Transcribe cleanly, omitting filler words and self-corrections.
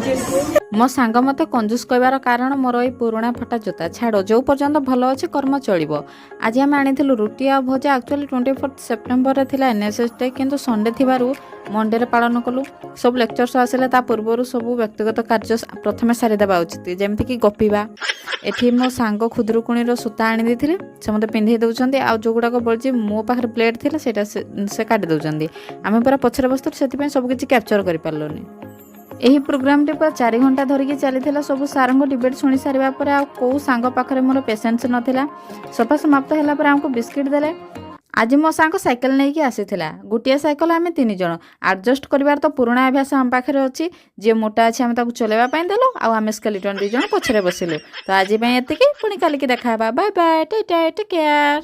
मो सांग मते कंजूस कहबार कारण मोर ये पुराणा फटा जोता छाड़ जो पर्यंत भल अच्छे कर्म चलो। आज आम आनी रुटी आ भजा एक्चुअली 24 सेप्टेम्बर रे थिला एनएसएस डे किंतु संडे थिबारु मंडे रे पालन कलु। सब लेक्चर्स आसिले ता पूर्वरु सब व्यक्तिगत कार्य प्रथमे सारी देबा उचित जेमति कि गपिबा। एठी मो सांग खुदरुकुणी रो सूता आनी देथिले से मते पिंधै दउचंदी आ जो गुडा को बळजी मो पाखर प्लेट थिला सेटा से काटि दउचंदी। आमे पूरा पछरे बस्तु सेति पय सब किछि कैप्चर करि पारलोनी। यही प्रोग्राम टे पूरा 4 घंटा धरिकी चली सब सार डिबेट शुणी सारा पर आउ सांग पाखे मोर पेसेंस नाला। सफा समाप्त है आमको बिस्किट देले। आज मो सांग साइकेल नहीं कि आसीथिला गोटे साइकेल आम 3 जन एडजस्ट करिवार तो पुराना अभ्यास आम पाखे अच्छी जी मोटा अच्छे आम चलैवाई देलु आम स्केलेटन 2 जन पछरे बसिलु। तो आज एतिकी पुणी कालिकी देखा बाय बाय टेक केयर।